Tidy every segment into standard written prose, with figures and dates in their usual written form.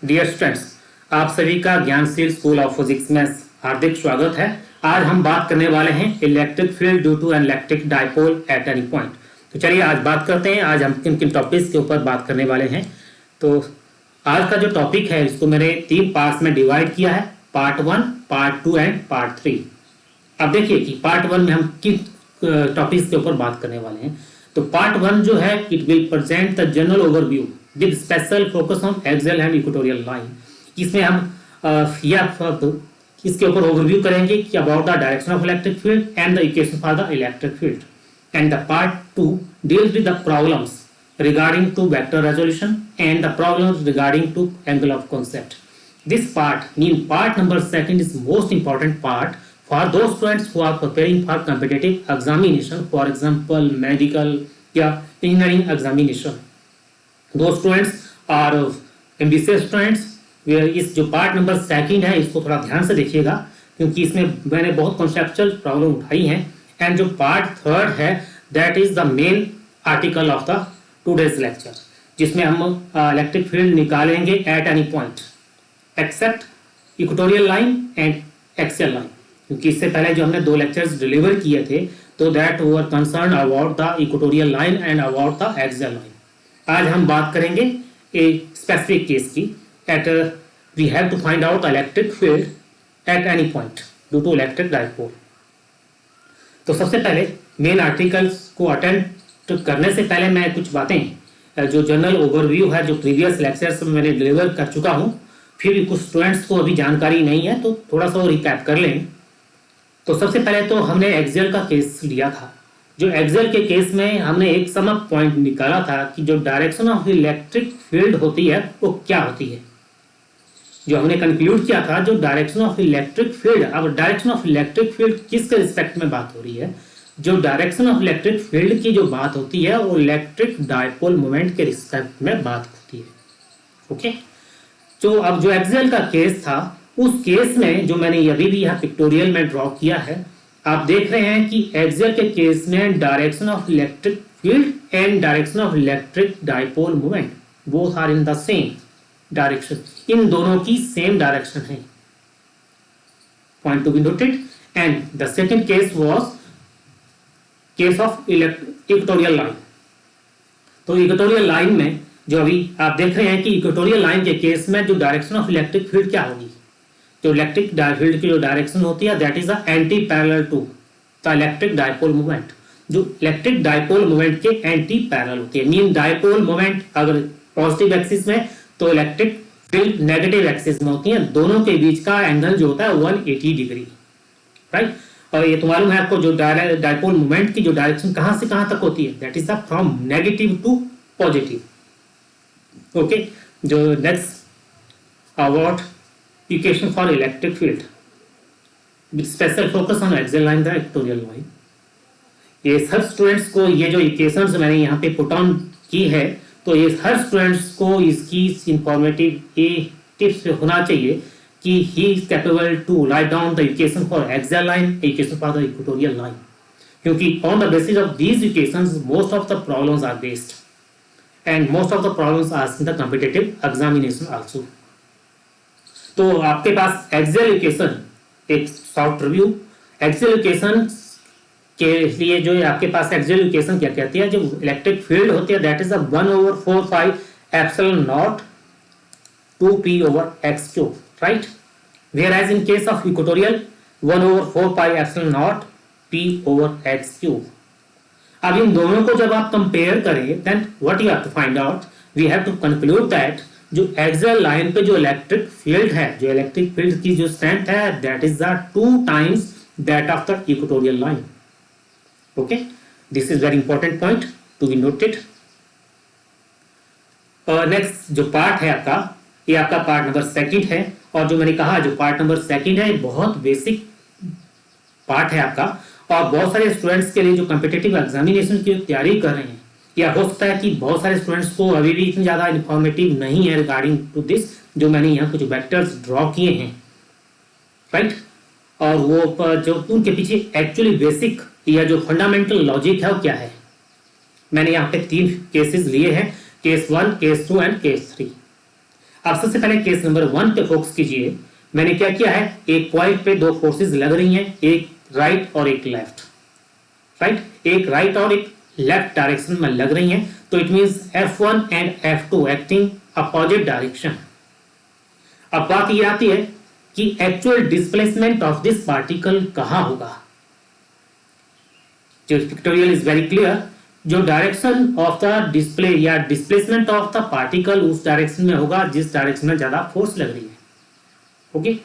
Dear students, आप सभी का ज्ञानशील स्कूल ऑफ फिजिक्स में हार्दिक स्वागत है। आज हम बात करने वाले हैं electric field due to an electric dipole at any point. तो चलिए आज बात करते हैं। आज हम किन किन टॉपिक्स के ऊपर बात करने वाले हैं। तो आज का जो टॉपिक है इसको मैंने 3 पार्ट्स में डिवाइड किया है, पार्ट 1, पार्ट 2 एंड पार्ट 3। अब देखिए कि पार्ट 1 में हम किन टॉपिक्स के ऊपर बात करने वाले हैं। तो पार्ट 1 जो है it will present the general overview with special focus on axial and equatorial line. इसमें हम इसके ऊपर ओवरव्यू करेंगे कि about the direction of electric field and the equation for the electric field. And the part 2 deals with the problems regarding to vector resolution and the problems regarding to angle of concept. This part number 2 is most important part for those students who are preparing for competitive examination, for example medical या engineering examination. Those students are ambitious students. इस जो part number 2 है इसको थोड़ा ध्यान से देखिएगा क्योंकि इसमें मैंने बहुत कॉन्सेप्चुअल प्रॉब्लम उठाई हैं। एंड जो पार्ट 3 है that is the main article of the today's lecture, जिसमें हम इलेक्ट्रिक फील्ड निकालेंगे eight any point accept equatorial line and axial line. क्योंकि इससे पहले जो हमने 2 लेक्चर्स डिलीवर किए थे तो that were concern about the equatorial line and about the axial line. आज हम बात करेंगे ए स्पेसिफिक केस की। At we have to find out electric field at any point due to electric dipole. तो सबसे पहले मेन आर्टिकल्स को attend करने से पहले मैं कुछ बातें जो जनरल ओवरव्यू है जो प्रीवियस लेक्चर्स में मैंने डिलीवर कर चुका हूं, फिर भी कुछ स्टूडेंट्स को अभी जानकारी नहीं है तो थोड़ा सा रिकैप कर लें। तो सबसे पहले तो हमने एक्सियल का केस लिया था। जो एक्सियल के केस में हमने एक सम अप पॉइंट निकाला था कि जो डायरेक्शन ऑफ इलेक्ट्रिक फील्ड होती है वो क्या होती है। जो हमने कंक्लूड किया था जो डायरेक्शन ऑफ इलेक्ट्रिक फील्ड, अब डायरेक्शन ऑफ इलेक्ट्रिक फील्ड किसके रिस्पेक्ट में बात हो रही है। जो डायरेक्शन ऑफ इलेक्ट्रिक फील्ड की जो बात होती है वो इलेक्ट्रिक डायपोल मोमेंट के रिस्पेक्ट में बात होती है। ओके, तो अब जो एक्सियल का केस था उस केस में जो मैंने अभी भी यहाँ पिक्टोरियल में ड्रॉ किया है, आप देख रहे हैं कि एक्सियल के केस में direction of electric field and direction of electric dipole moment both are in the same direction. इन दोनों की सेम डायरेक्शन है, point to be noted. And the second case was case of equatorial line. तो equatorial line में जो अभी आप देख रहे हैं कि इक्वेटोरियल लाइन के केस में जो डायरेक्शन ऑफ इलेक्ट्रिक फील्ड क्या होगी, जो इलेक्ट्रिक फील्ड की जो डायरेक्शन होती है that is anti parallel to the electric dipole moment. जो इलेक्ट्रिक डायपोल मोमेंट के एंटी पैरेलल होती है। मीन डायपोल मोमेंट अगर पॉजिटिव एक्सिस में तो इलेक्ट्रिक फील्ड नेगेटिव एक्सिस में होती है। दोनों के बीच का एंगल जो होता है 180 डिग्री, राइट। और ये तो मालूम है आपको जो डायपोल मोमेंट की जो डायरेक्शन कहां से कहां तक होती है that is from negative to positive. Okay, जो next about equation for electric field with special focus on axial line the equatorial line. ये हर स्टूडेंट्स को ये जो इक्वेशंस मैंने यहाँ पे पुट ऑन की है तो ये हर स्टूडेंट्स को इसकी इंफॉर्मेटिव टिप्स होना चाहिए कि he is capable to write down the equation for axial line, equation for the equatorial line. क्योंकि on the basis of these equations most of the problems are based and most of the problems are in the competitive examination also. तो आपके पास axial equation एक short review. axial equation के लिए जो आपके पास axial equation क्या कहती है, जो इलेक्ट्रिक फील्ड होती है that is a 1/4 epsilon naught 2p/x³, right? Whereas in case of equatorial 1/4 epsilon naught p/x³। अब इन दोनों को जब आप कंपेयर करें then what you have to find out, we have to conclude that जो एक्सियल लाइन पे जो इलेक्ट्रिक फील्ड है, जो इलेक्ट्रिक फील्ड की जो स्ट्रेंथ है that is the 2 times that of the equatorial line. Okay, this is very important point to be noted. Next जो part है आपका, ये आपका पार्ट नंबर 2 है। और जो मैंने कहा जो पार्ट नंबर 2 है बहुत बेसिक पार्ट है आपका। और बहुत सारे स्टूडेंट्स के लिए जो कॉम्पिटिटिव एग्जामिनेशन की तैयारी कर रहे हैं, या हो सकता है कि बहुत सारे स्टूडेंट्स को अभी भी इतनी ज़्यादा इन्फॉर्मेटिव नहीं है रिगार्डिंग टू दिस, जो मैंने यहाँ कुछ वेक्टर्स ड्रॉ किए हैं, राइट। और वो जो उनके पीछे एक्चुअली बेसिक या जो फंडामेंटल लॉजिक है वो क्या है। मैंने यहाँ पे 3 केसेस लिए हैं, केस 1, केस 2 एंड केस 3। अब सबसे पहले केस नंबर 1 पे फोकस कीजिए। मैंने क्या किया है, एक पॉइंट पे दो फोर्सेस लग रही हैं, एक राइट और एक लेफ्ट, राइट, एक राइट और एक लेफ्ट डायरेक्शन में लग रही हैं, तो it means F1 and F2 acting opposite direction. अब बात ये आती है कि actual displacement of this particle कहां होगा। जो पिक्टोरियल इज वेरी क्लियर, जो डायरेक्शन ऑफ द डिस्प्ले या डिस्प्लेसमेंट ऑफ द पार्टिकल उस डायरेक्शन में होगा जिस डायरेक्शन में ज्यादा फोर्स लग रही है। ओके,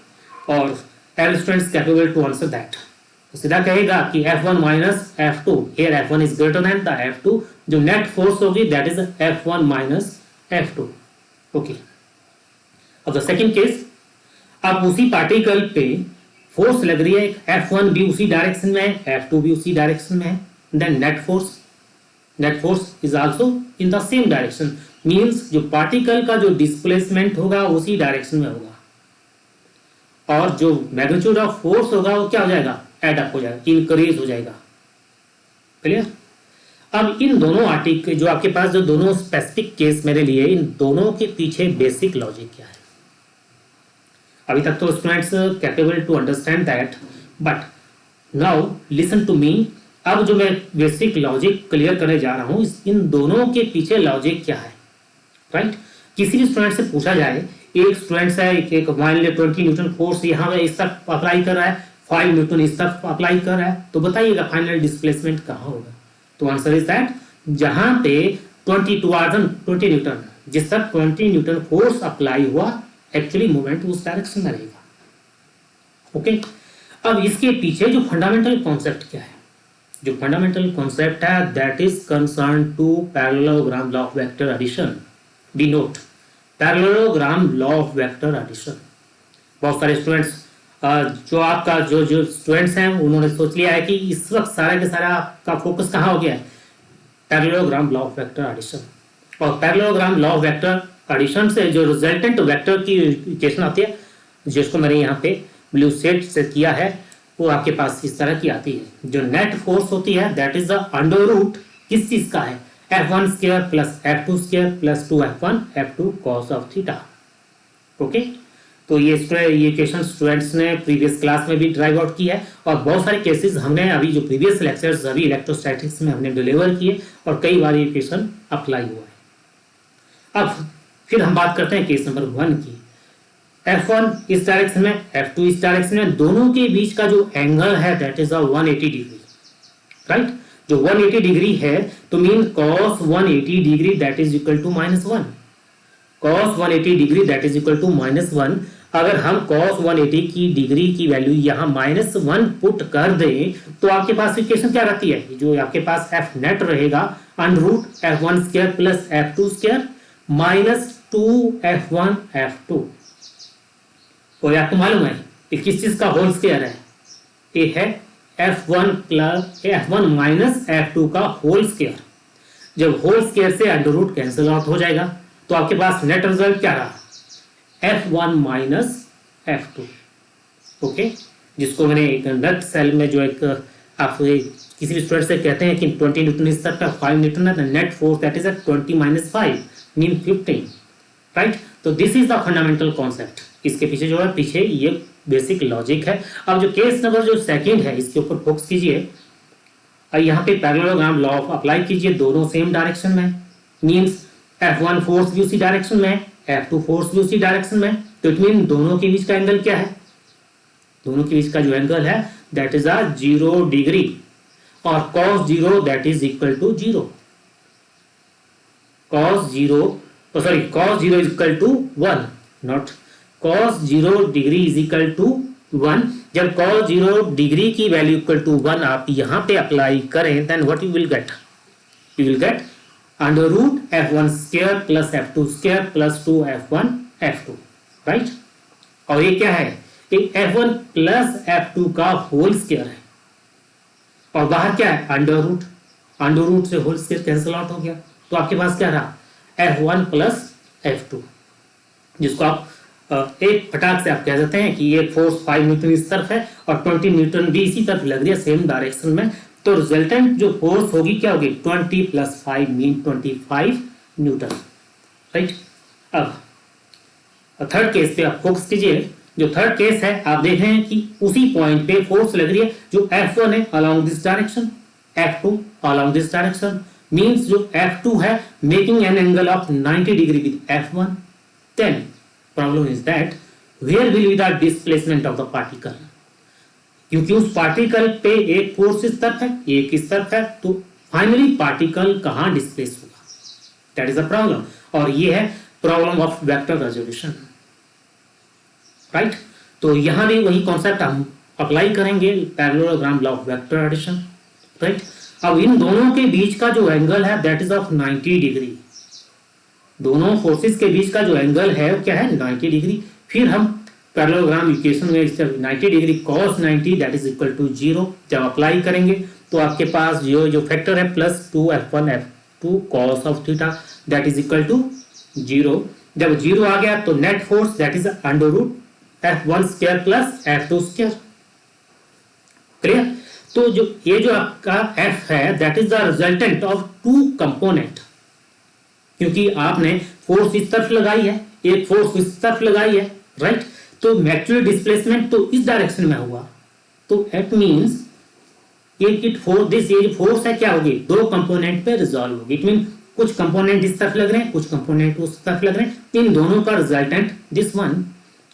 और all students capable to answer that. तो सीधा कहेगा कि F1 minus F2, here F1 is greater than the F2, जो नेट फोर्स होगी that is F1 minus F2। Okay, अब द सेकंड केस, अब उसी पार्टिकल पे फोर्स लग रही है, F1 भी उसी डायरेक्शन में है, F2 भी उसी डायरेक्शन में है, then net force is also in the same direction, means जो पार्टिकल का जो डिस्प्लेसमेंट होगा उसी डायरेक्शन में होगा, और जो मैग्नीट्यूड ऑफ फोर्स होगा वो क्या हो जाएगा, एड अप हो जाएगा, इंक्रीज हो जाएगा। क्लियर। अब इन दोनों आर्टिकल जो आपके पास जो दोनों स्पेसिफिक केस मेरे लिए, इन दोनों के पीछे बेसिक लॉजिक क्या है। अभी तक तो students capable to understand that, but now listen to me. अब जो मैं बेसिक लॉजिक क्लियर करने जा रहा हूं, इन दोनों के पीछे लॉजिक क्या है, राइट। किसी भी स्टूडेंट से पूछा जाए, एक स्टूडेंट है, एक मान लीजिए 20 न्यूटन फोर्स यहाँ पे इस तक अप्लाई कर रहा है, 5 न्यूटन इस तक अप्लाई कर रहा है, तो बताइएगा फाइनल डिस्प्लेसमेंट कहाँ होगा। तो आंसर इज दैट, जहां पे 20 न्यूटन जिस तक 20 न्यूटन फोर्स अप्लाई हुआ, एक्चुअली मूवमेंट उस डायरेक्शन में रहेगा। ओके, अब इसके पीछे जो फंडामेंटल कॉन्सेप्ट क्या है, जो फंडामेंटल कॉन्सेप्ट है that is concern to parallelogram law of vector addition. Denote, parallelogram law of vector addition. बहुत सारे स्टूडेंट्स जो आपका जो स्टूडेंट्स हैं उन्होंने सोच लिया है कि इस वक्त सारा के सारा का फोकस कहाँ हो गया है, parallelogram law of vector addition. और parallelogram law of vector addition से जो रिजल्टेंट वेक्टर की इक्वेशन आती है, जिसको मैंने यहाँ पे ब्लू शेड से किया है, वो आपके पास इस तरह की आती है। जो नेट फोर्स होती है that is the under root किस चीज का है, F1 square plus F2 square plus 2F1 F2 cos of theta. Okay, तो ये इक्वेशन स्टूडेंट्स ने प्रीवियस क्लास में भी ड्राइव आउट की है, और बहुत सारे केसेस हमने अभी जो प्रीवियस लेक्चर्स अभी इलेक्ट्रोस्टैटिक्स में हमने डिलीवर किए, और कई बार ये इक्वेशन अप्लाई हुआ है। अब फिर हम बात करते हैं केस नंबर 1 की। F1 इस डायरेक्शन में, F2 इस डायरेक्शन में, दोनों के बीच का जो एंगल है दैट इज 180 डिग्री, राइट। जो 180 डिग्री है तो mean cos 180 degree that is equal to -1, cos 180 degree that is equal to -1। अगर हम cos 180 की डिग्री की वैल्यू यहाँ -1 पुट कर दें तो आपके पास इक्वेशन क्या रहती है, जो आपके पास F नेट रहेगा under root F1 square plus F2 square minus 2F1 F2। और आपको मालूम है कि किस चीज का होल स्क्वायर है, ये है F1 माइनस F2 का होल स्क्वायर। जब होल स्क्वायर से अंडर रूट कैंसिल आउट हो जाएगा तो आपके पास नेट रिजल्ट क्या रहा, F1 माइनस F2। ओके, जिसको मैंने एक नेट सेल में जो एक आप किसी भी स्टूडेंट से कहते हैं कि 20 न्यूटन इस तक का 5 न्यूटन है, net force that is 20 minus 5 mean 15, right. तो this is the fundamental concept. इसके पीछे जो है, पीछे ये बेसिक लॉजिक है। अब जो केस नंबर जो सेकंड है, इसके ऊपर फोकस कीजिए। यहाँ पे पैरेललोग्राम लॉ अप्लाई कीजिए, दोनों सेम डायरेक्शन में, मींस F1 फोर्स भी उसी डायरेक्शन में, F2 फोर्स भी उसी डायरेक्शन में, तो इट मीन दोनों के बीच का एंगल क्या है, दोनों के बीच का जो एंगल है दैट इज 0 डिग्री, और cos 0 that is equal to 0, cos 0 is equal to 1, not cos 0 degree is equal to 1। जब cos 0 डिग्री की वैल्यू इक्वल टू 1 आप यहाँ पे अप्लाई करें, then what you will get, you will get under root F1 square plus F2 square plus 2F1 F2, right. और ये क्या है, एक F1 प्लस F2 का होल स्क्वायर है, और बाहर क्या है, अंडर रूट से होल स्क्वायर कैंसिल आउट हो गया, तो आपके पास क्या रहा, F1 प्लस F2, जिसको आप एक फटाक से आप कह सकते हैं कि ये फोर्स 5 न्यूटन इस तरफ है और 20 न्यूटन भी इसी तरफ लग रही है, सेम डायरेक्शन में, तो रिजल्टेंट जो फोर्स होगी क्या होगी, 20 प्लस 5 मीन 25 न्यूटन, राइट। अब थर्ड केस पे आप फोकस कीजिए। जो थर्ड केस है आप देख रहे हैं कि उसी पॉइंट पे फोर्स लग रही है जो F1 है along this direction, F2 along this direction, means जो F2 है making an angle of 90 degree with F1। Then problem is that where will be the displacement of the particle, क्योंकि उस पार्टिकल पे एक फोर्स इस तरफ है एक इस तरफ है, तो फाइनली पार्टिकल कहां डिस्प्लेस होगा, दैट इज द प्रॉब्लम। और ये है problem of vector resolution, right. तो यहां भी वही कॉन्सेप्ट हम अप्लाई करेंगे, parallelogram law of vector addition, right. अब इन दोनों के बीच का जो एंगल है दैट इज ऑफ 90 डिग्री, दोनों फोर्सेस के बीच का जो एंगल है वो क्या है 90 डिग्री। फिर हम पैरेललोग्राम इक्वेशन में 90 degree cos 90 that is equal to 0 जब अप्लाई करेंगे तो आपके पास जो फैक्टर है plus 2f1 f2 cos of theta that is equal to 0। जब 0 आ गया तो net force that is under root f1 square plus f2 square, clear. तो ये जो आपका f है that is the resultant of two component, क्योंकि आपने फोर्स इस तरफ लगाई है एक फोर्स इस तरफ लगाई है, राइट। तो एक्चुअली डिस्प्लेसमेंट तो इस डायरेक्शन में हुआ, तो इट मींस ये जो फोर्स है क्या होगी दो कंपोनेंट पे रिजॉल्व होगी। इट मीन कुछ कंपोनेंट इस तरफ लग रहे हैं कुछ कंपोनेंट उस तरफ लग रहे हैं, इन दोनों का रिजल्टेंट दिस वन।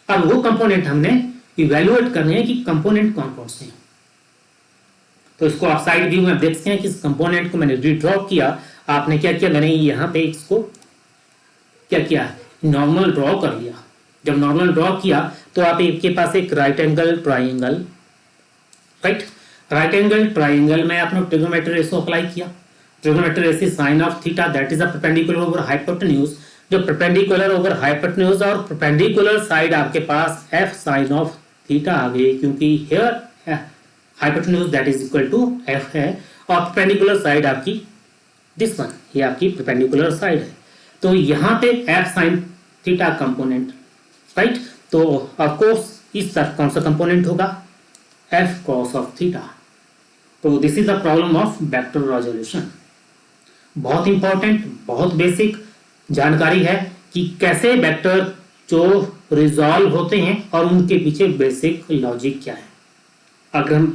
अब वो कंपोनेंट हमने इवेल्युएट करने हैं कि कंपोनेंट कौन कौन से हैं। तो इसको आप साइड व्यू में देख सकते हैं कि इस कंपोनेंट को मैंने रीड्रॉ किया। आपने क्या किया, मैंने यहाँ पे इसको क्या किया नॉर्मल ड्रॉ कर लिया। जब नॉर्मल ड्रॉ किया तो आपके पास एक right angle triangle, right, right angle triangle में आपने ट्रिगोनोमेट्री रेशियो अप्लाई किया। Trigonometry ratio sine of theta that is a perpendicular over hypotenuse, जो परपेंडिकुलर ओवर हाइपोटेन्यूज और परपेंडिकुलर साइड आपके पास f साइन ऑफ थीटा आ गई, क्योंकि here hypotenuse that is equal to f है और परपेंडिकुलर साइड आपकी दिस वन, ये आपकी परपेंडिकुलर साइड है। तो यहाँ पे f sine theta component, right. तो ऑफ कोर्स इस तरफ कौन सा कंपोनेंट होगा f cos ऑफ थीटा। तो this is the problem of vector resolution. बहुत इंपॉर्टेंट बहुत बेसिक जानकारी है कि कैसे वेक्टर जो रिजॉल्व होते हैं और उनके पीछे बेसिक लॉजिक क्या है। अगर हम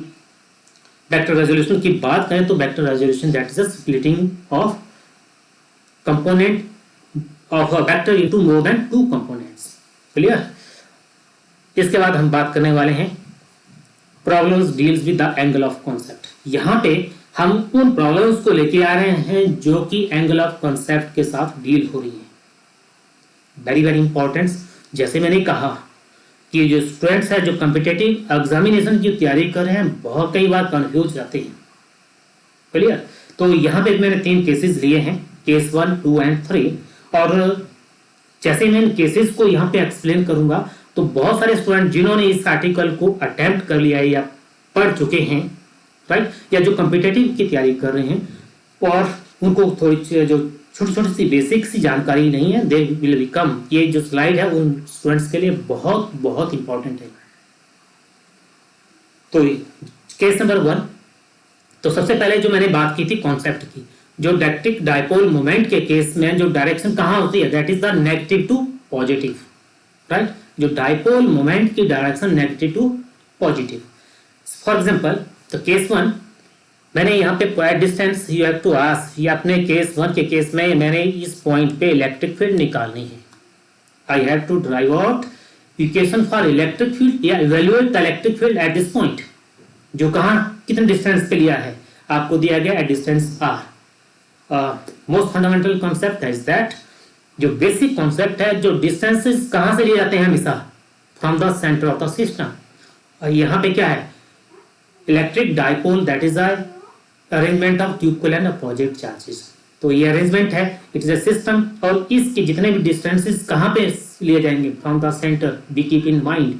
वेक्टर रेजोल्यूशन की बात करें तो vector resolution that is a splitting of component of a vector into more than two components, clear. इसके बाद हम बात करने वाले हैं problems deals with the angle of concept. यहाँ पे हम उन प्रॉब्लम्स को लेके आ रहे हैं जो कि एंगल ऑफ कॉन्सेप्ट के साथ डील हो रही है। Very very important. जैसे मैंने कहा कि जो स्टूडेंट्स हैं जो कॉम्पिटिटिव एग्जामिनेशन की तैयारी कर रहे हैं बहुत कई बार कंफ्यूज जाते हैं, क्लियर। तो यहाँ पे मैंने 3 केसेस लिए हैं, केस 1, 2 एंड 3। और जैसे मैं इन केसेस को यहाँ पे एक्सप्लेन करूंगा तो बहुत सारे स्टूडेंट जिन्होंने इस आर्टिकल को अटेम्प्ट कर लिया है या पढ़ चुके हैं, राइट, या जो कॉम्पिटिटिव की तैयारी कर रहे हैं और उनको थोड़ी जो छोटी छोटी सी बेसिक सी जानकारी नहीं है, दे विल बिकम, ये जो स्लाइड है उन स्टूडेंट्स के लिए बहुत बहुत इंपॉर्टेंट है। तो केस नंबर 1, तो सबसे पहले जो मैंने बात की थी कॉन्सेप्ट की, जो इलेक्ट्रिक डायपोल मोमेंट के केस में जो डायरेक्शन कहाँ होती है that is the negative to positive, right. जो डायपोल मोमेंट की direction negative to positive. For example तो केस 1 मैंने यहाँ पे point distance you have to ask, ये अपने केस 1 के केस में मैंने इस पॉइंट पे इलेक्ट्रिक फील्ड निकालनी है। I have to drive out equation for electric field या evaluate the electric field at this point, जो कहाँ कितने डिस्टेंस पे लिया है आपको दिया गया eight distance r। Most fundamental concept is that, जो बेसिक कॉन्सेप्ट है, जो डिस्टेंसेस कहाँ से लिए जाते हैं हमेशा from the centre of the system. और यहाँ पे क्या है electric dipole that is arrangement of equal and opposite charges. तो ये अरेंजमेंट है, इट इज अ सिस्टम और इसके जितने भी डिस्टेंसेस कहाँ पे लिए जाएंगे from the centre, be keep in mind,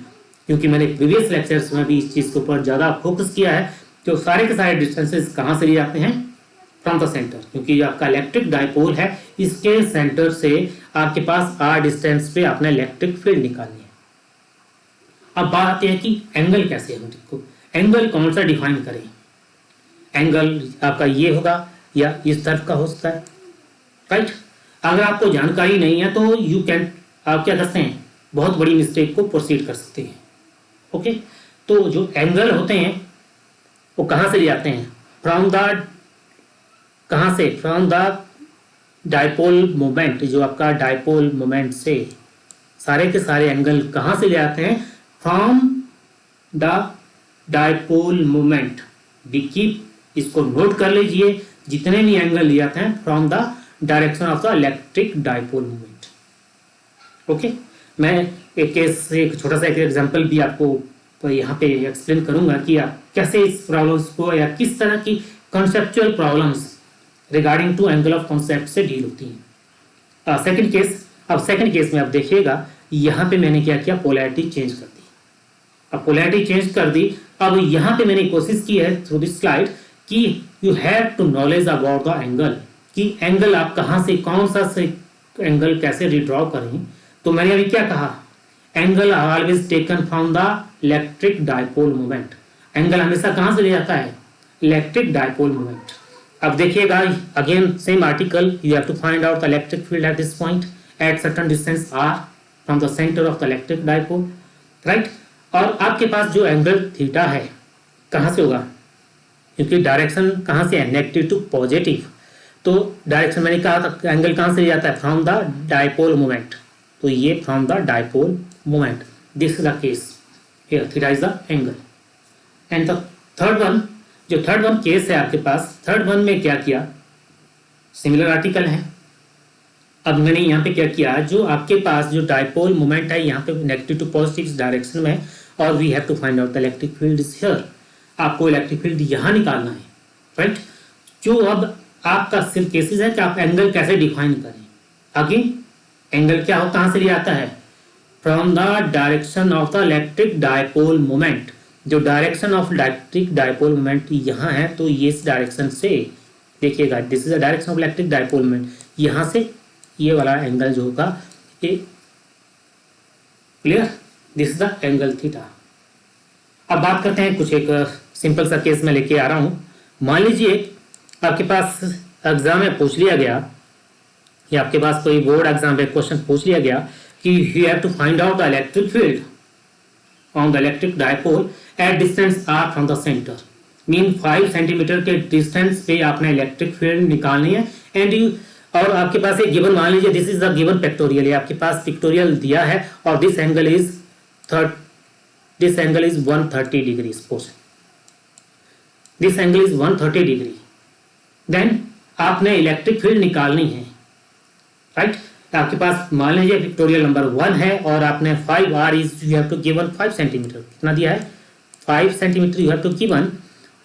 क्योंकि मैंने प्रीवियस लेक्चर्स में भी इस चीज के ऊपर ज्यादा फोकस किया है। तो सारे के सारे डिस्टेंसेस कहाँ से लिए जाते हैं फ्रॉम द सेंटर, क्योंकि आपका इलेक्ट्रिक डायपोल है इसके सेंटर से आपके पास r डिस्टेंस पे अपना इलेक्ट्रिक फील्ड निकालनी है। अब बात यह है कि एंगल कैसे है, हमको एंगल कौन सा डिफाइन करें। एंगल आपका ये होगा या इस तरफ का हो सकता है, राइट। अगर आपको जानकारी नहीं है तो यू कैन, आप क्या करते हैं बहुत बड़ी मिस्टेक को प्रोसीड कर सकते हैं। ओके, तो जो एंगल होते हैं वो कहाँ से ले आते हैं? फ्रॉम द, कहाँ से? फ्रॉम द डाइपोल मोमेंट, जो आपका डाइपोल मोमेंट से सारे के सारे एंगल कहाँ से ले आते हैं? From the dipole moment. We keep, इसको नोट कर लीजिए, जितने भी एंगल लिए जाते हैं from the direction of the electric dipole moment. Okay, मैं एक केस से एक छोटा सा एक एग्जांपल भी आपको यहाँ पे एक्सप्लेन करूंगा कि आप कैसे इस प्रॉब्लम्स को या किस तरह की conceptual problems regarding to angle of concept से डील होती हैं। सेकंड केस, अब सेकंड केस में आप देखिएगा यहाँ पे मैंने क्या किया, पोलैरिटी चेंज कर दी। अब पोलैरिटी चेंज कर दी, अब यहाँ पे मैंने कोशिश की है थ्रू दिस स्लाइड कि you have to knowledge about the angle, कि एंगल आप कहाँ से, कौन सा से एंगल कैसे रिड्रॉ करें। तो मैंने अभी क्या कहा, angle are always taken from the electric dipole moment. Angle हमेशा कहाँ से ले जाता है? Electric dipole moment. अब देखिएगा again same article, you have to find out the electric field at this point at certain distance r from the centre of the electric dipole, right. और आपके पास जो एंगल थीटा है कहाँ से होगा, क्योंकि डायरेक्शन कहाँ से है, नेगेटिव टू पॉजिटिव। तो डायरेक्शन मैंने कहा था एंगल कहाँ से जाता है, फ्रॉम द डाइपोल मोमेंट। तो ये from the dipole moment, this is the case here, theta is the angle. And the third one, जो थर्ड वन केस है आपके पास, थर्ड वन में क्या किया, सिमिलर आर्टिकल है। अब मैंने यहाँ पे क्या किया, जो आपके पास जो डाइपोल मोमेंट है यहाँ पे नेगेटिव टू पॉजिटिव डायरेक्शन में, और we have to find out the electric field is here. आपको इलेक्ट्रिक फील्ड यहाँ निकालना है, राइट। जो अब आपका सिर्फ केसेस है कि आप एंगल कैसे डिफाइन करें। आगे एंगल क्या हो, कहाँ से लिया आता है, from the direction of the electric dipole moment. जो direction of electric dipole moment यहाँ है, तो ये इस डायरेक्शन से देखिएगा, this is the direction of electric dipole moment, यहाँ से ये वाला एंगल जो होगा ये, clear, this is the angle theta. अब बात करते हैं कुछ एक सिंपल सा केस में लेके आ रहा हूं। मान लीजिए आपके पास एग्जाम में पूछ लिया गया, या आपके पास कोई बोर्ड एग्जाम में क्वेश्चन पूछ लिया गया कि you have to find out the electric field on the electric dipole at distance r from the centre. Mean 5 centimetre के डिस्टेंस पे आपने इलेक्ट्रिक फील्ड निकालनी है। एंड यू, और आपके पास एक गिवन, मान लीजिए this is the given pictorial, ये आपके पास पिक्टोरियल दिया है, और this angle is 130 degree, suppose this angle is 130 degree. Then आपने इलेक्ट्रिक फील्ड निकालनी है, राइट। आपके पास मान लीजिए पिक्टोरियल नंबर 1 है, और आपने 5r is you have to given 5 centimetre, कितना दिया है, 5 centimetre you have to given,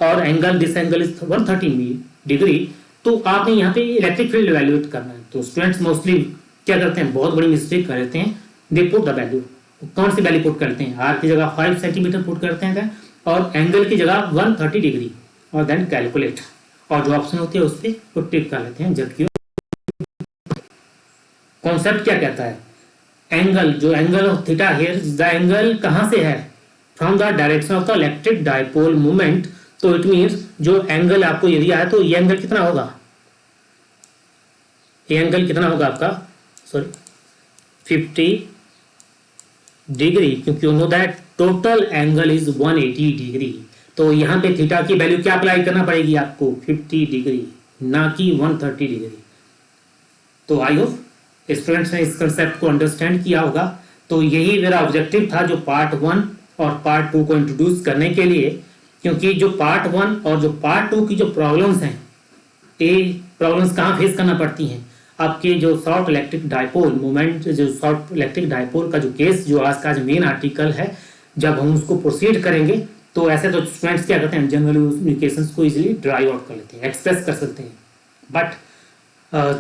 और angle, this angle is 130 degree. तो आपने यहाँ पे इलेक्ट्रिक फील्ड इवैल्यूएट करना है। तो स्टूडेंट्स मोस्टली क्या करते हैं, बहुत बड़ी मिस्टेक कर लेते हैं, दे पुट द वैल्यू, कौन सी वैल्यू पुट करते हैं, r की जगह 5 सेंटीमीटर पुट करते हैं, और एंगल की जगह 130 डिग्री, और देन कैलकुलेट, और जो ऑप्शन होती है उस पर वो टिक कर लेते हैं। जबकि कॉन्सेप्ट क्या कहता है, एंगल, जो angle of theta here, the angle कहाँ से है, from the direction of the electric dipole moment. तो इट मीन्स जो एंगल आपको यदि आया तो ये एंगल कितना होगा, ये एंगल कितना होगा आपका, सॉरी 50 डिग्री, क्योंकि you know that total angle is 180 degree. तो यहाँ पे थीटा की वैल्यू क्या अप्लाई करना पड़ेगी आपको, 50 डिग्री, ना कि 130 डिग्री। तो आई होप स्टूडेंट्स ने इस कंसेप्ट को अंडरस्टैंड किया होगा। तो यही मेरा ऑब्जेक्टिव था जो पार्ट 1 और पार्ट 2 को इंट्रोड्यूस करने के लिए, क्योंकि जो पार्ट 1 और जो पार्ट 2 की जो प्रॉब्लम्स हैं, ये प्रॉब्लम्स कहाँ फेस करना पड़ती हैं, आपके जो शॉर्ट इलेक्ट्रिक डाइपोल मोमेंट, जो शॉर्ट इलेक्ट्रिक डाइपोल का जो केस, जो आज का जो मेन आर्टिकल है, जब हम उसको प्रोसीड करेंगे तो ऐसे तो स्टूडेंट्स क्या करते हैं, जनरल इक्वेशंस को इजीली ड्राइव आउट कर लेते हैं, एक्सप्रेस कर सकते हैं। बट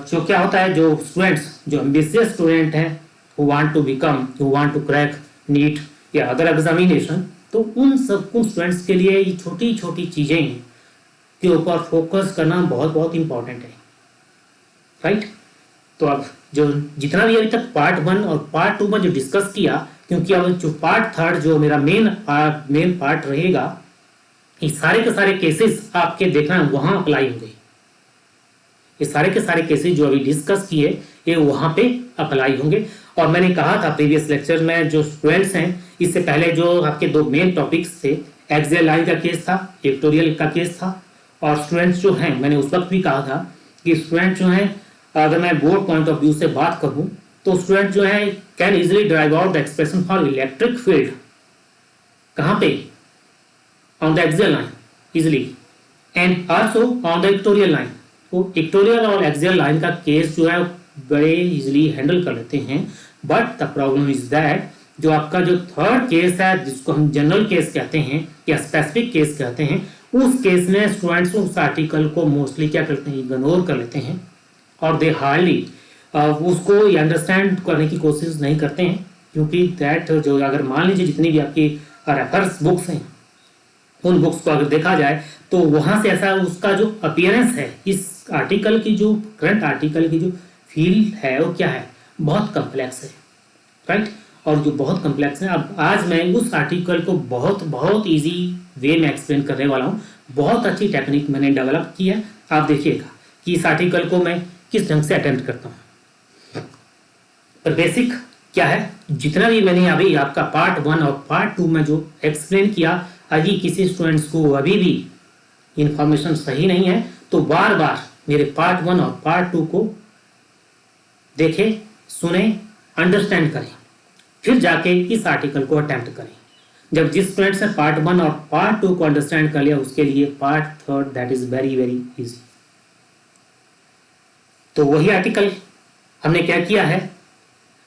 जो क्या होता है, जो स्टूडेंट्स, जो एम्बिशियस स्टूडेंट हैं, who want to become, who want to crack NEET या अदर एग्जामिनेशन, तो उन सब कुछ स्टूडेंट्स के लिए ये छोटी छोटी चीज़ें के ऊपर फोकस करना बहुत बहुत इंपॉर्टेंट है, राइट। तो अब जो जितना भी अभी तक पार्ट 1 और पार्ट 2 में जो डिस्कस किया, क्योंकि अब जो पार्ट 3 जो मेरा मेन पार्ट रहेगा, ये सारे के सारे केसेस आपके देखना वहां अप्लाई होंगे। ये सारे के सारे केसेस जो अभी डिस्कस किए ये वहां पे अप्लाई होंगे, और मैंने कहा था प्रीवियस लेक्चर में, जो स्टूडेंट्स हैं, इससे पहले जो आपके दो मेन टॉपिक्स थे, एक्सियल लाइन का केस था, इक्वेटोरियल का केस था, और स्टूडेंट्स जो हैं, मैंने उस वक्त भी कहा था कि स्टूडेंट जो हैं, अगर मैं बोर्ड पॉइंट ऑफ व्यू से बात करूं तो स्टूडेंट जो है can easily drive out the expression for electric field. कहां पे? On the axial line easily, and also on the equatorial line. तो इक्वेटोरियल और एक्सियल लाइन का केस जो है बड़े इजिली हैंडल कर लेते हैं, but the problem is that जो आपका जो थर्ड केस है, जिसको हम जनरल केस कहते हैं या स्पेसिफिक केस कहते हैं, उस केस में स्टूडेंट्स उस आर्टिकल को मोस्टली क्या करते हैं, इग्नोर कर लेते हैं, और दे हार्डली उसको अंडरस्टैंड करने की कोशिश नहीं करते हैं, क्योंकि दैट जो अगर मान लीजिए जितनी भी आपकी रेफरेंस बुक्स हैं, उन बुक्स को अगर देखा जाए तो वहां से ऐसा उसका जो अपीयरेंस है, इस आर्टिकल की जो करंट आर्टिकल की जो फील्ड है वो क्या है, बहुत कम्प्लेक्स है, राइट। और जो बहुत कम्प्लेक्स है, अब आज मैं उस आर्टिकल को बहुत बहुत ईजी वे में एक्सप्लेन करने वाला हूँ। बहुत अच्छी टेक्निक मैंने डेवलप की है, आप देखिएगा कि इस आर्टिकल को मैं किस ढंग से अटेम्प्ट करता हूँ। पर बेसिक क्या है, जितना भी मैंने अभी आपका पार्ट 1 और पार्ट 2 में जो एक्सप्लेन किया, अभी किसी स्टूडेंट्स को अभी भी इंफॉर्मेशन सही नहीं है तो बार बार मेरे पार्ट 1 और पार्ट 2 को देखें, सुने, अंडरस्टैंड करें, फिर जाके इस आर्टिकल को अटेम्प्ट करें। जब जिस स्टूडेंट्स ने पार्ट 1 और पार्ट 2 को अंडरस्टैंड कर लिया, उसके लिए part 3 that is very very easy. तो वही आर्टिकल हमने क्या किया है,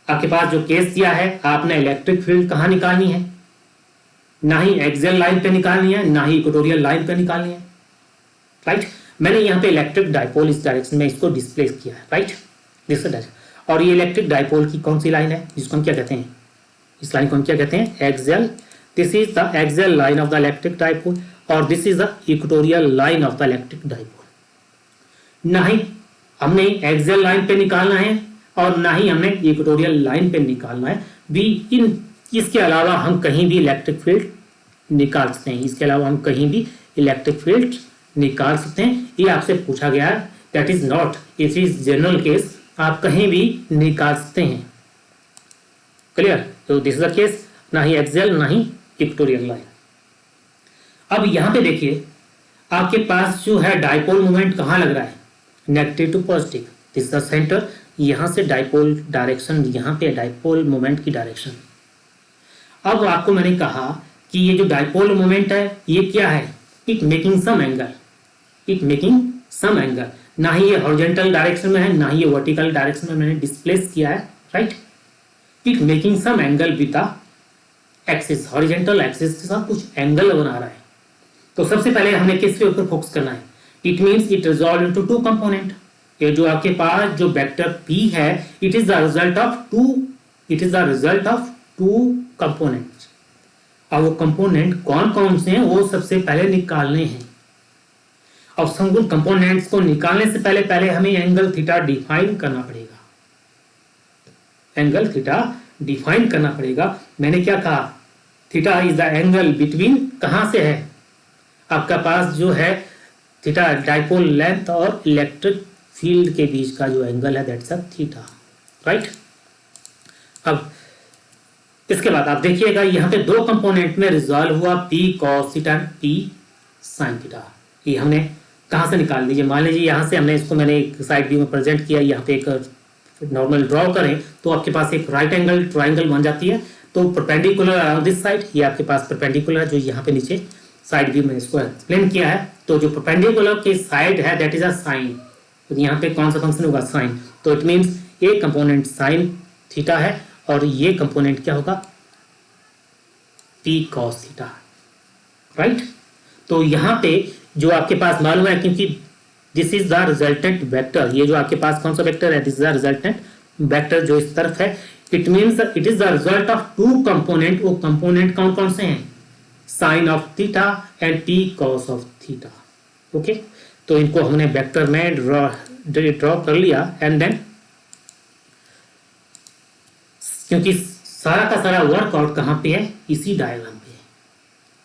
आपके पास जो केस दिया है, आपने इलेक्ट्रिक फील्ड कहाँ निकालनी है, ना ही एक्सियल लाइन पे निकालनी है, ना ही इक्वेटोरियल लाइन पे निकालनी है, राइट। मैंने यहाँ पे इलेक्ट्रिक डाइपोल इस डायरेक्शन में इसको डिस्प्लेस किया है, राइट, दिस डायरेक्शन। और ये इलेक्ट्रिक डाइपोल की कौन सी लाइन है, जिसको हम क्या कहते हैं, इस लाइन को हम क्या कहते हैं, axial. This is the axial line of the electric dipole, और this is the equatorial line of the electric dipole. ना ही हमने एक्सियल लाइन पे निकालना है और ना ही हमने इक्वेटोरियल लाइन पे निकालना है भी। इसके अलावा हम कहीं भी इलेक्ट्रिक फील्ड निकाल सकते हैं, इसके अलावा हम कहीं भी इलेक्ट्रिक फील्ड निकाल सकते हैं। ये आपसे पूछा गया है, that is not, it is general case, आप कहीं भी निकाल सकते हैं, क्लियर। तो दिस इज द केस, ना ही एक्सियल ना ही इक्वेटोरियल लाइन। अब यहां पे देखिए, आपके पास जो है डाइपोल मोमेंट कहां लग रहा है, negative to positive, this the centre. यहां से डाइपोल डायरेक्शन, यहां पे डाइपोल मोमेंट की डायरेक्शन। अब आपको मैंने कहा कि ये जो डाइपोल मोमेंट है ये क्या है, it making some angle, it making some angle. ना ही ये हॉरिजॉन्टल डायरेक्शन में है, ना ही ये वर्टिकल डायरेक्शन में मैंने डिस्प्लेस किया है, right. It making some angle with the axis, horizontal axis के साथ कुछ एंगल बना रहा है। तो सबसे पहले हमें किसके ऊपर फोकस करना है, it means it resolve into two component. ये जो आपके पास जो वेक्टर P है, it is the result of two, it is the result of two components. अब वो कंपोनेंट कौन कौन से हैं वो सबसे पहले निकालने हैं। और संपूर्ण कंपोनेंट्स को निकालने से पहले पहले हमें एंगल थीटा डिफाइन करना पड़ेगा, एंगल थीटा डिफाइन करना पड़ेगा। मैंने क्या कहा, theta is the angle between, कहां से है, आपका पास जो है थीटा डाइपोल लेंथ और इलेक्ट्रिक फील्ड के बीच का जो एंगल है, दैट्स अ थीटा, राइट। अब इसके बाद आप देखिएगा यहाँ पे दो कंपोनेंट में रिजॉल्व हुआ, P cos theta, P sin theta. ये हमने कहाँ से निकाल लीजिए, मान लीजिए यहाँ से हमने इसको, मैंने एक साइड व्यू में प्रेजेंट किया, यहाँ पे एक नॉर्मल ड्रॉ करें तो आपके पास एक राइट एंगल ट्राइंगल बन जाती है। तो परपेंडिकुलर ऑन दिस साइड, ये आपके पास परपेंडिकुलर है, जो यहाँ पे नीचे साइड व्यू में इसको एक्सप्लेन किया है। तो जो परपेंडिकुलर की साइड है दैट इज अ साइन, तो यहाँ पे कौन सा फंक्शन होगा, साइन। तो इट मीन्स ये कंपोनेंट साइन थीटा है और ये कंपोनेंट क्या होगा, P cos थीटा, राइट। तो यहाँ पे जो आपके पास मालूम है, क्योंकि this is the resultant vector, ये जो आपके पास कौन सा वेक्टर है, this is the resultant vector जो इस तरफ है। It means it is the result of two component. वो कंपोनेंट कौन कौन से हैं, sine of theta and P cos of theta, okay. तो इनको हमने वेक्टर में ड्रॉ कर लिया एंड देन, क्योंकि सारा का सारा वर्कआउट कहाँ पे है, इसी डायग्राम पे है,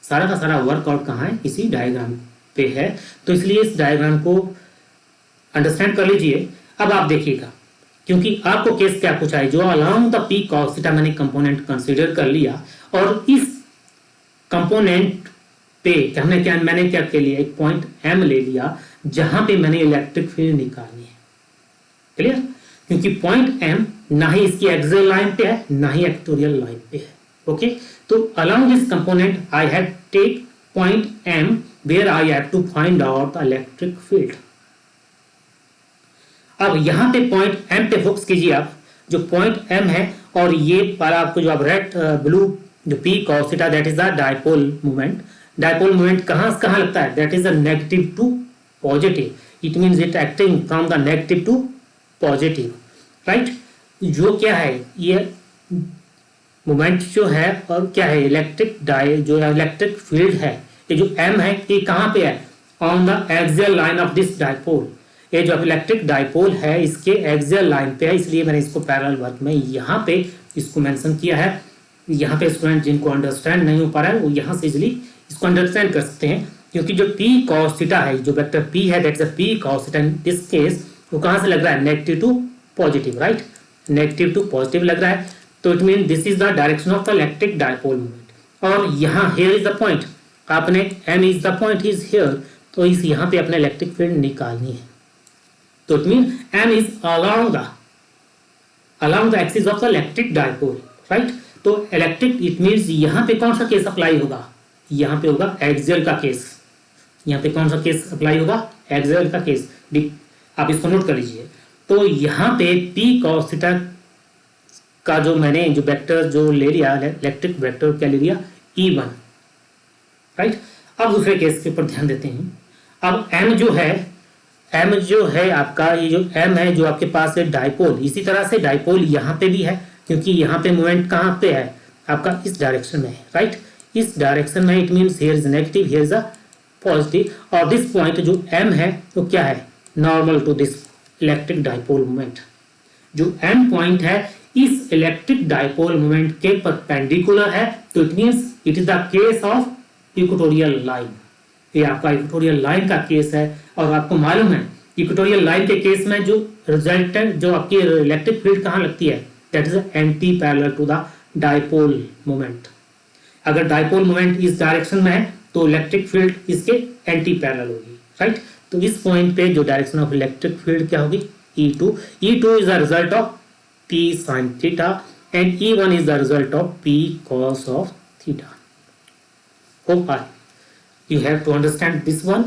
सारा का सारा वर्कआउट कहाँ है, इसी डायग्राम पे है। तो इसलिए इस डायग्राम को अंडरस्टैंड कर लीजिए। अब आप देखिएगा क्योंकि आपको केस क्या पूछा है, जो along the P cos theta मैंने कंपोनेंट कंसीडर कर लिया और इस कंपोनेंट पे मैंने क्या के लिए एक पॉइंट एम ले लिया जहां पे मैंने इलेक्ट्रिक फील्ड निकालनी है। क्लियर? क्योंकि पॉइंट एम ना ही इसकी एक्सियल लाइन पे है ना ही इक्वेटोरियल लाइन पे है। ओके, तो along this component I have take point M where I have to find out the electric field. अब यहां पे पॉइंट एम पे फोकस कीजिए आप, जो पॉइंट एम है और ये पर आपको जो आप रेड ब्लू जो P cos theta that is the dipole moment. Dipole moment कहां से कहां लगता है, that is the negative to positive, it means it acting from the negative to positive, right. जो क्या है ये मोमेंट जो है और क्या है इलेक्ट्रिक जो इलेक्ट्रिक फील्ड है, ये जो एम है ये कहां पे है, on the axial line of this dipole. ये जो इलेक्ट्रिक डायपोल है इसके एक्सियल लाइन पे है, इसलिए मैंने इसको पैरेलल वर्क में यहाँ पे इसको मेंशन किया है। यहाँ पे स्टूडेंट जिनको अंडरस्टैंड नहीं हो पा रहा है वो यहाँ से इजिली इसको अंडरस्टैंड कर सकते हैं, क्योंकि जो पी कॉस थीटा है, जो वेक्टर पी है that is a P cos theta in this case, वो कहाँ से लग रहा है, negative to positive, right, negative to positive लग रहा है। तो it mean this is the direction of the electric dipole moment. और यहाँ हियर इज द पॉइंट, आपने M is the point is here, तो इस यहाँ पे अपने इलेक्ट्रिक फील्ड निकालनी है। तो it mean M is along the axis of the electric dipole, right। तो इलेक्ट्रिक इट मीन्स यहाँ पे कौन सा केस अप्लाई होगा, यहाँ पे होगा एक्सियल का केस। यहाँ पे कौन सा केस अप्लाई होगा, एक्सियल का केस, आप इसको नोट कर लीजिए। तो यहाँ पे पी कॉस थीटा का जो मैंने जो वेक्टर जो ले लिया इलेक्ट्रिक वेक्टर क्या ले लिया, E1, राइट। अब दूसरे केस के ऊपर ध्यान देते हैं। अब एम जो है आपका, ये जो एम है जो आपके पास है डायपोल, इसी तरह से डायपोल यहाँ पे भी है, क्योंकि यहाँ पे मोमेंट कहाँ पे है आपका, इस डायरेक्शन में है, राइट, इस डायरेक्शन में। It means here is negative, here is a positive. और दिस पॉइंट जो एम है तो क्या है, normal to this electric dipole moment. जो एम पॉइंट है इस इलेक्ट्रिक डायपोल मोमेंट के परपेंडिकुलर है, तो it means it is the case of equatorial line. ये आपका इक्वेटोरियल लाइन का केस है, और आपको मालूम है इक्वेटोरियल लाइन के केस में जो रिजल्टेंट जो आपकी इलेक्ट्रिक फील्ड कहाँ लगती है, that is anti parallel to the dipole moment. अगर डायपोल मोमेंट इस डायरेक्शन में है तो इलेक्ट्रिक फील्ड इसके एंटी पैरेलल होगी, राइट। तो इस पॉइंट पे जो डायरेक्शन ऑफ इलेक्ट्रिक फील्ड क्या होगी, E2 is the result of P sin theta and E1 is the result of P cos of theta. Hope you have to understand this one।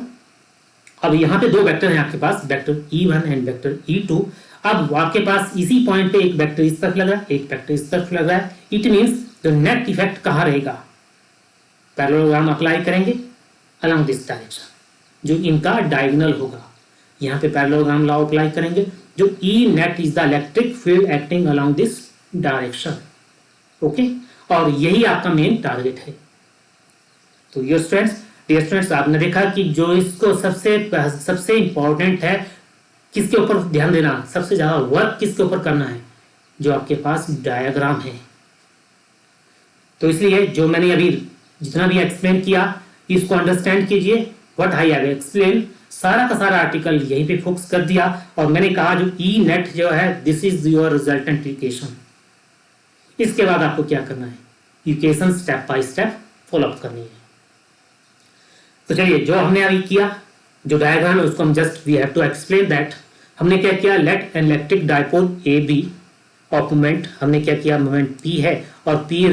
अब यहाँ पे दो वेक्टर हैं आपके पास, vector E1 and vector E2। अब आपके पास इसी point पे एक वेक्टर इस तरफ लग रहा है, एक वेक्टर इस तरफ लग रहा है। It means the net effect कहाँ रहेगा, पैरेललोग्राम अप्लाई करेंगे अलोंग दिस डायरेक्शन, जो इनका डायगोनल होगा। यहाँ पे पैरेललोग्राम लॉ अप्लाई करेंगे, जो E net is the electric field acting along this direction, okay. और यही आपका मेन टारगेट है। तो डियर स्टूडेंट्स, आपने देखा कि जो इसको सबसे इंपॉर्टेंट है किसके ऊपर ध्यान देना, सबसे ज्यादा वर्क किसके ऊपर करना है, जो आपके पास डायग्राम है। तो इसलिए जो मैंने अभी जितना भी एक्सप्लेन किया इसको अंडरस्टैंड कीजिए। व्हाट आई हैव एक्सप्लेन, सारा का सारा आर्टिकल यहीं पे फोकस कर दिया, और मैंने कहा जो ई नेट जो है this is your resultant equation. इसके बाद आपको क्या करना है, equation step by step follow up करनी है। तो चलिए जो हमने अभी किया जो डायग्राम है उसको हम just we have to explain that. हमने क्या किया, let an electric dipole A B of moment, हमने क्या किया, मोमेंट पी है और P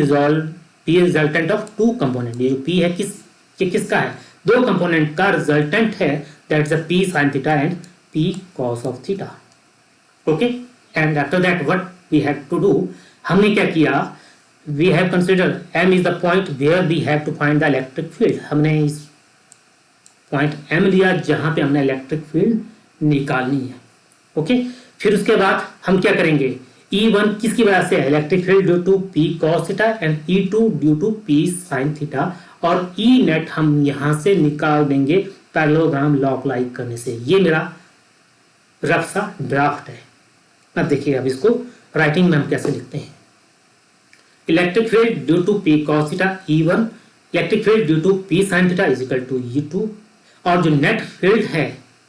resultant of two component. ये जो पी है किसका है, दो कंपोनेंट का रिजल्टेंट है, that is P sine theta and P cos of theta, okay. And after that what we have to do, हमने क्या किया, we have consider M is the point where we have to find the electric field. हमने इस point M लिया जहां पे हमने electric field निकालनी है, ओके। फिर उसके बाद हम क्या करेंगे, E1 किसकी वजह से है, electric field due to P cos theta and E2 due to P sin theta, और E नेट हम यहां से निकाल देंगे पैरेललोग्राम लॉ अप्लाई करने से। ये मेरा रफ सा ड्राफ्ट है। अब देखिए अब इसको राइटिंग में हम कैसे लिखते हैं, electric field due to P cos theta E1, electric field due to P sin theta is equal to E2, और जो नेट फील्ड है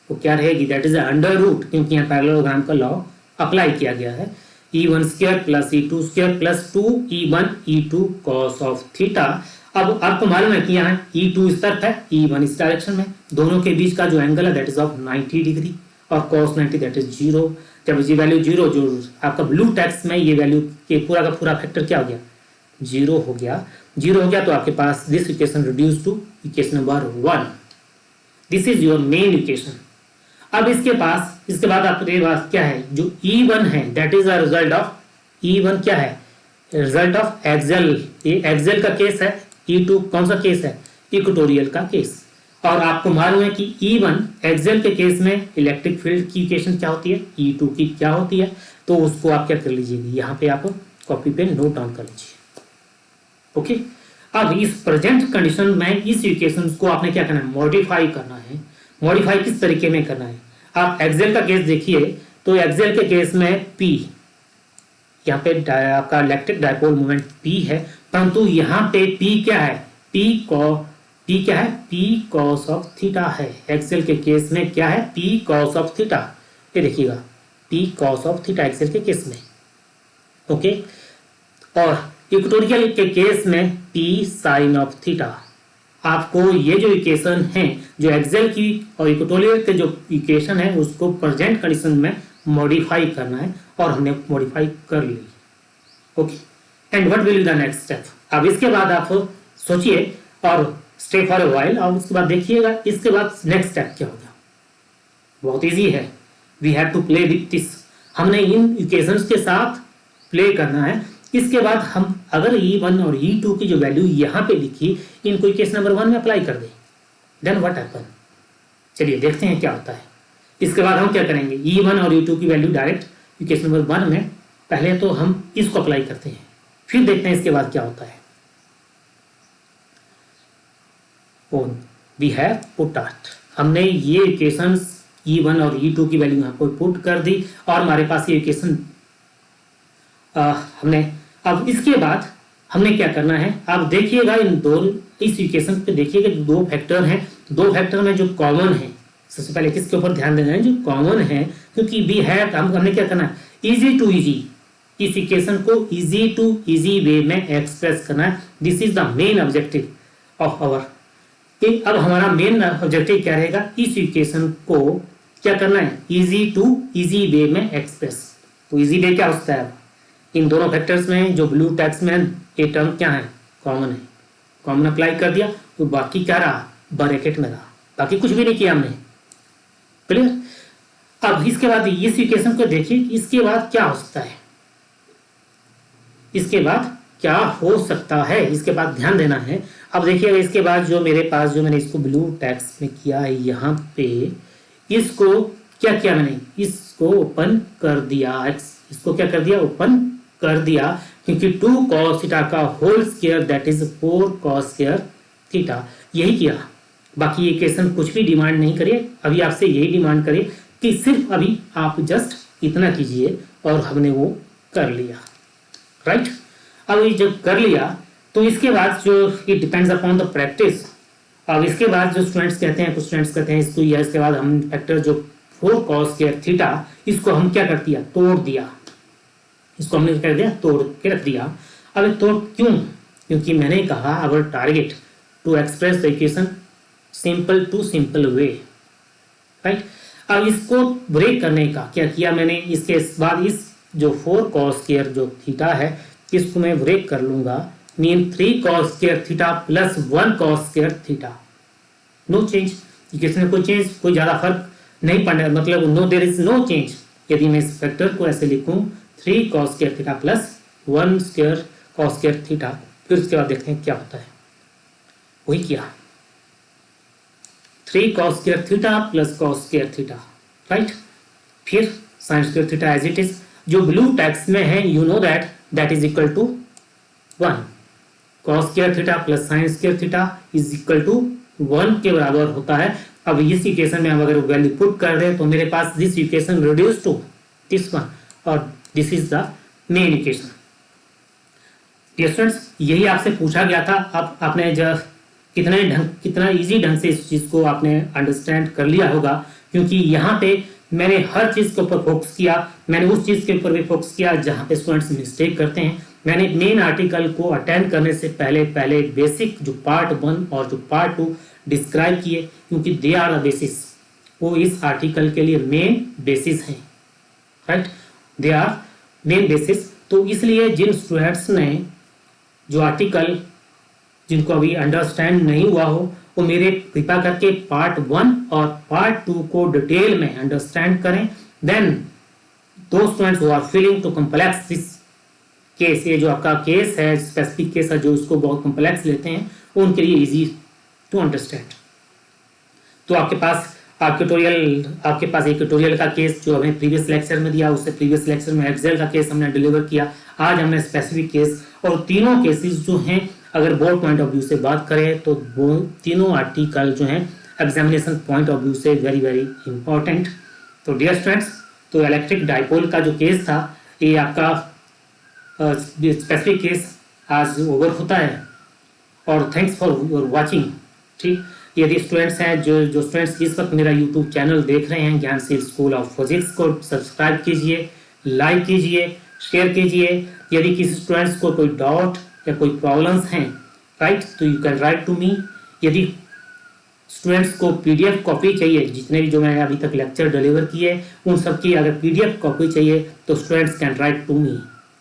वो क्या रहेगी, दैट इज अंडर रूट, क्योंकि यहाँ पैरेललोग्राम का लॉ अप्लाई किया गया है E1 square plus E2 square plus 2E1 E2 cos of theta. अब आपको मालूम है कि यहाँ E2 इस तरफ है, E1 इस डायरेक्शन में, दोनों के बीच का जो एंगल है दैट इज ऑफ 90 डिग्री और cos 90 दैट इज 0। जब ये वैल्यू 0, जो आपका ब्लू टेक्स्ट में ये वैल्यू के पूरा का पूरा फैक्टर क्या हो गया, 0 हो गया। 0 हो गया तो आपके पास this equation reduce to equation number 1। This is your main equation. अब इसके बाद आपके पास क्या है, जो E1 है that is a result of, E1 क्या है, रिजल्ट ऑफ एक्सेल। ये एक्सेल का केस है, E2 कौन सा केस है, इक्वेटोरियल का केस। और आपको मालूम है कि E1 एक्सेल के केस में इलेक्ट्रिक फील्ड की इक्वेशन क्या होती है, E2 की क्या होती है, तो उसको आप क्या कर लीजिए, यहाँ पे आप कॉपी पे नोट डाउन कर लीजिए। ओके, अब इस प्रेजेंट कंडीशन में इस इक्वेशन को आपने क्या करना है, मॉडिफाई करना है। मॉडिफाई किस तरीके में करना है, आप एक्सेल का केस देखिए तो एक्सेल के केस में P, यहाँ पे आपका इलेक्ट्रिक डायपोल मोमेंट P है, परंतु यहाँ पे P क्या है, P क्या है, P cos ऑफ थीटा है। एक्सेल के केस में क्या है, P cos ऑफ थीटा, ये देखिएगा P cos of theta axial case case में। ओके, और इक्वेटोरियल के केस में P sin ऑफ थीटा। आपको ये जो इक्वेशन है, जो एक्सेल की और इक्वेटोरियल के जो इक्वेशन है उसको प्रेजेंट कंडीशन में मॉडिफाई करना है, और हमने मॉडिफाई कर ली। Okay, and what will be the next step. अब इसके बाद आप सोचिए और स्टे फॉर ए व्हाइल, और उसके बाद देखिएगा इसके बाद नेक्स्ट स्टेप क्या होगा। बहुत इजी है, we have to play with this. हमने इन इक्वेशंस के साथ प्ले करना है। इसके बाद हम अगर E1 और E2 की जो वैल्यू यहाँ पे लिखी, इनको इक्वेशन नंबर 1 में अप्लाई कर दें, देन व्हाट हैपन। चलिए देखते हैं क्या होता है। इसके बाद हम क्या करेंगे, E1 और E2 की वैल्यू डायरेक्ट इक्वेशन नंबर 1 में, पहले तो हम इसको अप्लाई करते हैं, फिर देखते हैं इसके बाद क्या होता है। वी हैव पुट आउट, हमने ये इक्वेशंस E1 और E2 की वैल्यू यहाँ पर पुट कर दी, और हमारे पास ये इक्वेशन हमने, अब इसके बाद हमने क्या करना है, अब देखिएगा इन दो, इस इक्वेशन पे देखिएगा दो फैक्टर हैं, दो फैक्टर में जो कॉमन है, सबसे पहले किसके ऊपर ध्यान देना है, जो कॉमन है, क्योंकि वी हैव, हमने क्या करना है, इजी टू इजी, इस इक्वेशन को इजी टू इजी वे में एक्सप्रेस करना है। This is the main objective of our. अब हमारा मेन ऑब्जेक्टिव क्या रहेगा, इस इक्वेशन को क्या करना है, इजी टू इजी वे में एक्सप्रेस। तो इजी वे क्या होता है, इन दोनों फैक्टर्स में जो ब्लू टेक्स्ट में ये टर्म क्या है, कॉमन है, कॉमन अप्लाई कर दिया, तो बाकी क्या रहा, ब्रैकेट में रहा, बाकी कुछ भी नहीं किया हमने। क्लियर। अब इसके बाद इस इक्वेशन को देखिए, इसके बाद क्या हो सकता है, इसके बाद क्या हो सकता है, इसके बाद ध्यान देना है। अब देखिए इसके बाद जो मेरे पास, जो मैंने इसको ब्लू टेक्स्ट में किया है, यहाँ पे इसको क्या किया मैंने, इसको ओपन कर दिया, इसको क्या कर दिया, ओपन कर दिया, क्योंकि 2 cos थीटा का whole square that is 4 cos square theta, यही किया। बाकी इक्वेशन कुछ भी डिमांड नहीं करिए, अभी आपसे यही डिमांड करिए कि सिर्फ अभी आप जस्ट इतना कीजिए, और हमने वो कर लिया, राइट। अब ये जब कर लिया तो इसके बाद जो it depends upon the practice. अब इसके बाद जो स्टूडेंट्स कहते हैं, कुछ स्टूडेंट्स कहते हैं इसको, या इसके बाद हम फैक्टर जो 4 cos स्क्वायर थीटा, इसको हम क्या कर दिया, तोड़ दिया, इसको हमने कर दिया, तोड़ के रख दिया। अब तोड़ क्यों, क्योंकि मैंने कहा our target to express the equation simple to simple way, right. अब इसको ब्रेक करने का क्या किया मैंने, इसके बाद इस जो 4 cos स्क्वायर जो थीटा है, इसको मैं ब्रेक कर लूंगा, mean 3 cos square theta plus 1 cos square theta, no change, equation में कोई चेंज, कोई ज्यादा फर्क नहीं पड़ने, मतलब no there is no change. यदि मैं इस फैक्टर को ऐसे लिखूं 3 cos square theta plus 1 square cos square theta, फिर उसके बाद देखते हैं क्या होता है, वही किया, 3 cos square theta plus cos square theta, right. फिर sin square theta as it is, जो ब्लू टेक्स्ट में है, you know that is equal to 1, cos square theta plus sin square theta is equal to 1 के बराबर होता है। अब इस इक्वेशन में हम अगर वैल्यू पुट कर दें तो मेरे पास this equation reduce to this one, और this is the main equation. Dear students, यही आपसे पूछा गया था। अब आपने जब कितना इजी ढंग से इस चीज को आपने अंडरस्टैंड कर लिया होगा, क्योंकि यहाँ पे मैंने हर चीज़ के ऊपर फोकस किया, मैंने उस चीज़ के ऊपर भी फोकस किया जहाँ पे स्टूडेंट्स मिस्टेक करते हैं। मैंने मेन आर्टिकल को अटेंड करने से पहले बेसिक जो पार्ट 1 और जो पार्ट 2 डिस्क्राइब किए, क्योंकि दे आर द बेसिस, वो इस आर्टिकल के लिए मेन बेसिस हैं, right, they are main basis. तो इसलिए जिन स्टूडेंट्स ने जो आर्टिकल जिनको अभी अंडरस्टैंड नहीं हुआ हो, वो मेरे कृपया करके पार्ट 1 और पार्ट 2 को डिटेल में अंडरस्टैंड करें। देन दो students who are feeling too complex this case, ये जो आपका केस है, स्पेसिफिक केस है, जो इसको बहुत कॉम्प्लेक्स लेते हैं, उनके लिए इजी टू अंडरस्टैंड। तो आपके पास एक ट्यूटोरियल का केस जो हमें प्रीवियस लेक्चर में दिया, उससे प्रीवियस लेक्चर में एक्सेल का केस हमने डिलीवर किया। आज हमने स्पेसिफिक केस, और तीनों केसेस जो हैं अगर बोर्ड पॉइंट ऑफ व्यू से बात करें तो वो तीनों आर्टिकल जो हैं एग्जामिनेशन पॉइंट ऑफ व्यू से वेरी वेरी इंपॉर्टेंट। तो डियर स्टूडेंट्स, तो इलेक्ट्रिक डाइपोल का जो केस था, ये आपका स्पेसिफिक केस आज ओवर होता है। और थैंक्स फॉर योर वाचिंग। ठीक, यदि स्टूडेंट्स हैं जो स्टूडेंट्स इस वक्त मेरा यूट्यूब चैनल देख रहे हैं ज्ञानशील स्कूल ऑफ फिजिक्स को सब्सक्राइब कीजिए, लाइक कीजिए, शेयर कीजिए। यदि किसी स्टूडेंट्स को कोई डाउट या कोई प्रॉब्लम्स हैं, राइट, तो you can write to me. यदि स्टूडेंट्स को पीडीएफ कॉपी चाहिए, जितने भी जो मैंने अभी तक लेक्चर डिलीवर किए उन सब की अगर पीडीएफ कॉपी चाहिए तो students can write to me,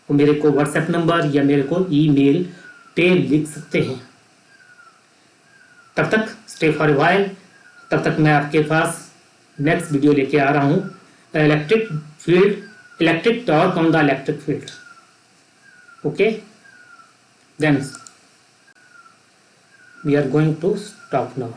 वो मेरे को व्हाट्सएप नंबर या मेरे को ईमेल पे लिख सकते हैं। तब तक स्टे फॉर वाइल, तब तक मैं आपके पास नेक्स्ट वीडियो लेके आ रहा हूँ, electric torque on the electric field. Okay, then we are going to stop now.